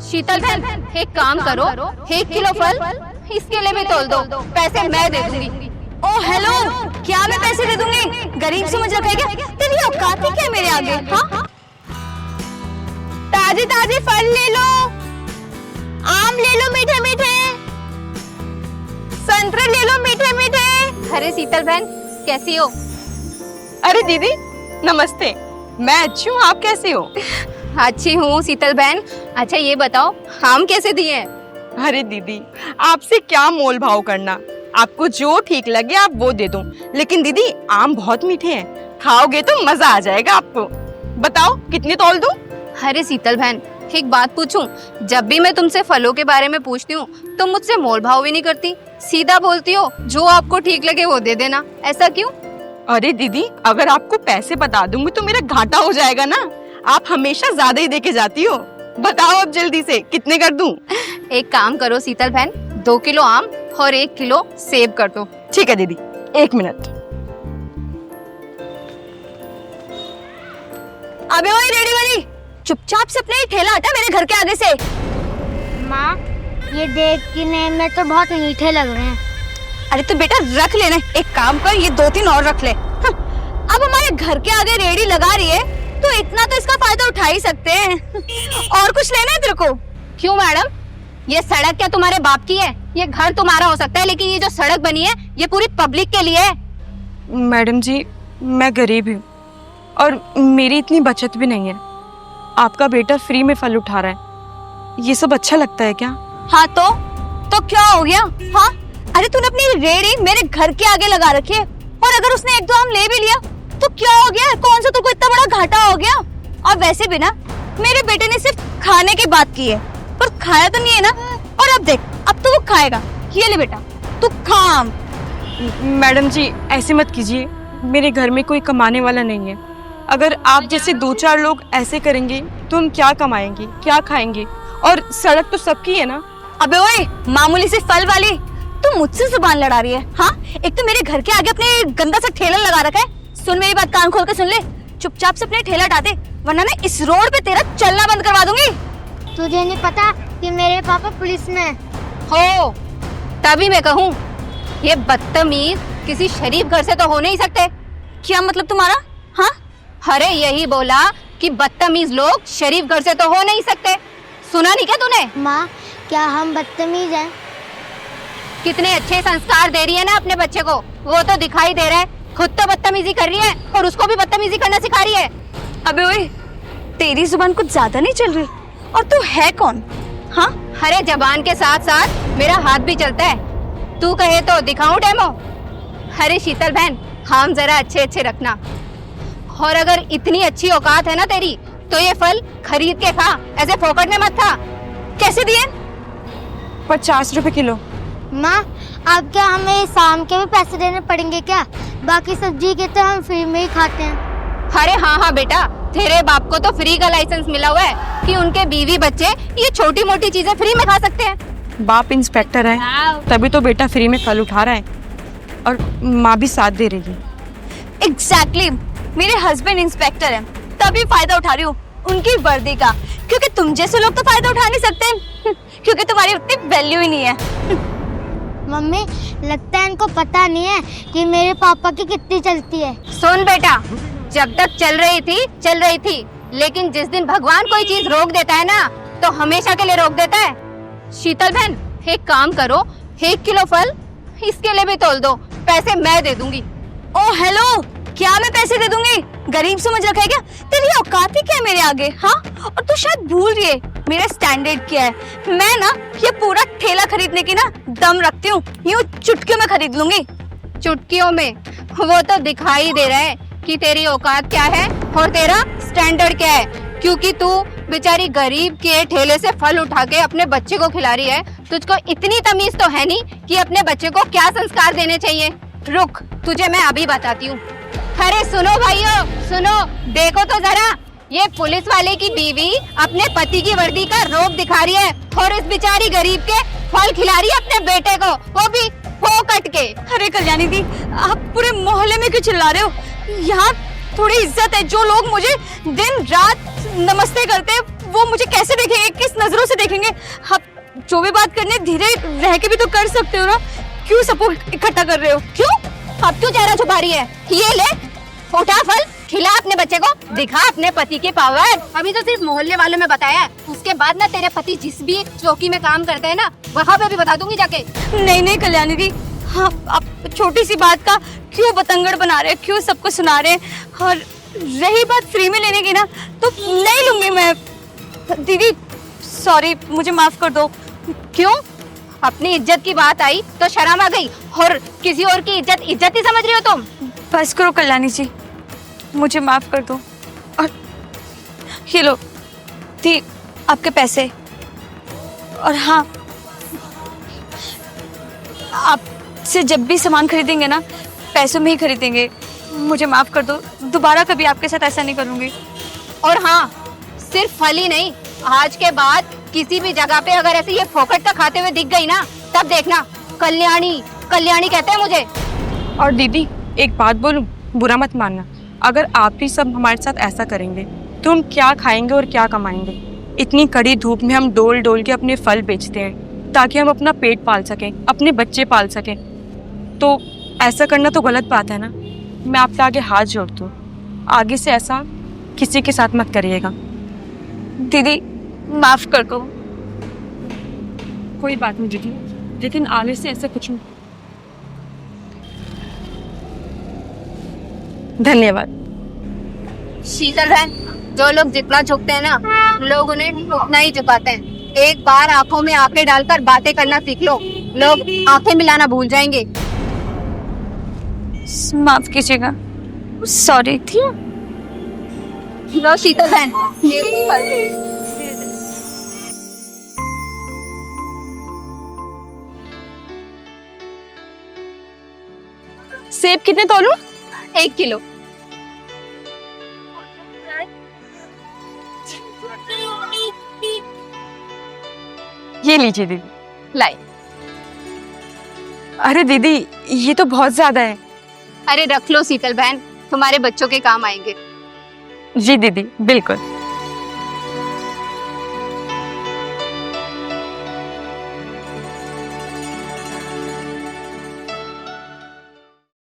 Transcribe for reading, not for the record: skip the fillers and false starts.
शीतल बहन एक काम करो, 1 किलो फल इसके लिए भी तोल दो, पैसे मैं दे दूंगी। ओ हेलो, क्या मैं पैसे दे दूंगी? गरीब समझ रखा है क्या? तेरी औकात ही क्या है मेरे आगे? हाँ, ताजे ताजे फल ले लो, आम ले लो मीठे मीठे, संतरे ले लो मीठे मीठे। अरे शीतल बहन कैसी हो? अरे दीदी नमस्ते, मैं अच्छी हूँ, आप कैसी हो? अच्छी हूँ शीतल बहन। अच्छा ये बताओ आम कैसे दिए हैं? अरे दीदी आपसे क्या मोल भाव करना, आपको जो ठीक लगे आप वो दे दूं, लेकिन दीदी आम बहुत मीठे हैं, खाओगे तो मजा आ जाएगा आपको। बताओ कितने तौल दूं? अरे शीतल बहन एक बात पूछूं, जब भी मैं तुमसे फलों के बारे में पूछती हूँ तुम मुझसे मोल भाव भी नहीं करती, सीधा बोलती हो जो आपको ठीक लगे वो दे देना, ऐसा क्यों? अरे दीदी अगर आपको पैसे बता दूंगी तो मेरा घाटा हो जाएगा ना, आप हमेशा ज्यादा ही देके जाती हो। बताओ अब जल्दी से कितने कर दूं? एक काम करो शीतल बहन, 2 किलो आम और 1 किलो सेब कर दो। ठीक है दीदी, 1 मिनट। अबे ओए रेडी वाली, चुपचाप से अपना ये ठेला हटा मेरे घर के आगे से। माँ ये देखने में तो बहुत मीठे लग रहे हैं। अरे तो बेटा रख लेना, एक काम कर ये 2-3 और रख ले। अब हमारे घर के आगे रेडी लगा रही है तो इतना तो इसका फायदा उठा ही सकते हैं। और कुछ लेना है तेरे को? क्यों मैडम, ये सड़क क्या तुम्हारे बाप की है? ये घर तुम्हारा हो सकता है लेकिन ये जो सड़क बनी है ये पूरी पब्लिक के लिए है। मैडम जी मैं गरीब हूँ और मेरी इतनी बचत भी नहीं है, आपका बेटा फ्री में फल उठा रहा है, ये सब अच्छा लगता है क्या? हाँ तो क्या हो गया? हाँ अरे तूने अपनी रेडी मेरे घर के आगे लगा रखी है और अगर उसने 1-2 आम ले भी लिया तो क्या हो गया? कौन सा तुमको इतना बड़ा घाटा हो गया? और वैसे भी ना मेरे बेटे ने सिर्फ खाने की बात की है पर खाया तो नहीं है ना। और अब देख अब तो वो खाएगा। ये ले बेटा तू खा आम। मैडम जी ऐसे मत कीजिए, मेरे घर में कोई कमाने वाला नहीं है, अगर आप जैसे 2-4 लोग ऐसे करेंगे तो हम क्या कमाएंगे, क्या खाएंगे? और सड़क तो सबकी है ना। अबे ओए मामूली सी फल वाली, तू मुझसे जुबान लड़ा रही है? हाँ एक तो मेरे घर के आगे अपने गंदा सा ठेला लगा रखा है। सुन मेरी बात, कान खोल के सुन ले, चुपचाप से अपने ठेला हटा दे वरना मैं इस रोड पे तेरा चलना बंद करवा दूंगी। तुझे नहीं पता कि मेरे पापा पुलिस में हैं? हो तभी मैं कहूँ ये बदतमीज किसी शरीफ घर से तो हो नहीं सकते। क्या मतलब तुम्हारा? हाँ अरे यही बोला कि बदतमीज लोग शरीफ घर से तो हो नहीं सकते, सुना नहीं क्या तूने? माँ क्या हम बदतमीज हैं? कितने अच्छे संस्कार दे रही है ना अपने बच्चे को, वो तो दिखाई दे रहा है खुद तो बदतमीजी कर रही है और उसको भी बदतमीजी करना सिखा रही है। अबे ओए तेरी जुबान कुछ ज्यादा नहीं चल रही? और तू है कौन? हाँ अरे जबान के साथ साथ मेरा हाथ भी चलता है, तू कहे तो दिखाऊं डेमो? अरे शीतल बहन हम जरा अच्छे अच्छे रखना, और अगर इतनी अच्छी औकात है ना तेरी तो ये फल खरीद के खा, ऐसे फोकट में मत खा। कैसे दिए? 50 रुपए किलो। माँ अब क्या हमें शाम के भी पैसे देने पड़ेंगे क्या? बाकी सब्जी के तो हम फ्री में ही खाते हैं। अरे हाँ बेटा, तेरे बाप को तो फ्री का लाइसेंस मिला हुआ है कि उनके बीवी बच्चे ये छोटी मोटी चीजें फ्री में खा सकते हैं। बाप इंस्पेक्टर है तभी तो बेटा फ्री में फल उठा रहा है और माँ भी साथ दे रही है। एग्जैक्टली मेरे हस्बैंड इंस्पेक्टर हैं तभी फायदा उठा रही हूँ उनकी वर्दी का, क्योंकि तुम जैसे लोग तो फायदा उठा नहीं सकते क्योंकि तुम्हारी उतनी वैल्यू ही नहीं है। मम्मी लगता है इनको पता नहीं है कि मेरे पापा की कितनी चलती है। सुन बेटा, जब तक चल रही थी, लेकिन जिस दिन भगवान कोई चीज रोक देता है ना तो हमेशा के लिए रोक देता है। शीतल बहन एक काम करो, 1 किलो फल इसके लिए भी तोल दो, पैसे मैं दे दूंगी। ओ हेलो, क्या मैं पैसे दे दूंगी? गरीब समझ रखा है क्या? तेरी औकात ही क्या है मेरे आगे? हाँ और तू शायद भूल रही है मेरा स्टैंडर्ड क्या है। मैं ना ये पूरा ठेला खरीदने की ना दम रखती हूँ, यूँ चुटकियों में खरीद लूंगी। चुटकियों में? वो तो दिखाई दे रहा है कि तेरी औकात क्या है और तेरा स्टैंडर्ड क्या है, क्योंकि तू बेचारी गरीब के ठेले से फल उठा के अपने बच्चे को खिला रही है। तुझको इतनी तमीज तो है नहीं कि अपने बच्चे को क्या संस्कार देने चाहिए। रुक तुझे मैं अभी बताती हूँ। अरे सुनो भाइयों सुनो, देखो तो जरा, ये पुलिस वाले की बीवी अपने पति की वर्दी का रोब दिखा रही है और इस बेचारी गरीब के फल खिला रही है अपने बेटे को, वो भी फोकट के। अरे कल्याणी दी, आप पूरे मोहल्ले में क्यों चिल्ला रहे हो? यहाँ थोड़ी इज्जत है, जो लोग मुझे दिन रात नमस्ते करते हैं वो मुझे कैसे देखेंगे, किस नजरों से देखेंगे? आप जो भी बात करने धीरे रह के भी तो कर सकते हो ना, क्यों सबको इकट्ठा कर रहे हो? क्यों? अब क्यों चेहरा छुपा रही है? ये ले, उठा फल, खिला अपने बच्चे को, दिखा अपने पति के पावर। अभी तो सिर्फ मोहल्ले वालों में बताया है, उसके बाद ना तेरे पति जिस भी चौकी में काम करते हैं ना, वहाँ पे भी बता दूंगी जाके। नहीं नहीं कल्याणी दी, हाँ आप छोटी सी बात का क्यों बतंगड़ बना रहे हैं, क्यों सबको सुना रहे हैं? और रही बात फ्री में लेने की ना, तो नहीं लूंगी मैं। दीदी सॉरी, मुझे माफ कर दो। क्यों? अपनी इज्जत की बात आई तो शर्म आ गई, और किसी और की इज्जत इज्जत ही समझ रही हो तुम? बस करो कल्याणी जी, मुझे माफ कर दो। और ये लो दी आपके पैसे। और हाँ, आपसे जब भी सामान खरीदेंगे ना, पैसों में ही खरीदेंगे। मुझे माफ कर दो, दोबारा कभी आपके साथ ऐसा नहीं करूंगी। और हाँ, सिर्फ फल ही नहीं, आज के बाद किसी भी जगह पे अगर ऐसे ये फोकट का खाते हुए दिख गई ना, तब देखना कल्याणी कल्याणी कहते हैं मुझे। और दीदी एक बात बोलूं, बुरा मत मानना, अगर आप भी सब हमारे साथ ऐसा करेंगे तो हम क्या खाएंगे और क्या कमाएंगे? इतनी कड़ी धूप में हम डोल डोल के अपने फल बेचते हैं ताकि हम अपना पेट पाल सकें, अपने बच्चे पाल सकें। तो ऐसा करना तो गलत बात है ना। मैं आपके आगे हाथ जोड़ती हूँ, आगे से ऐसा किसी के साथ मत करिएगा। दीदी माफ कर दो। कोई बात नहीं दीदी, लेकिन आगे से ऐसा कुछ नहीं। धन्यवाद। शीतल बहन, जो लोग जितना झुकते हैं ना, लोग उन्हें उतना ही झुकाते हैं। एक बार आंखों में आंखें डालकर बातें करना सीख लो, लोग आंखें मिलाना भूल जाएंगे। माफ कीजिएगा, सॉरी। लो शीतल बहन, ये फल। सेब कितने तोलूं? 1 किलो। ये लीजिए दीदी। लाई। अरे दीदी, ये तो बहुत ज्यादा है। अरे रख लो शीतल बहन, तुम्हारे बच्चों के काम आएंगे। जी दीदी, बिल्कुल।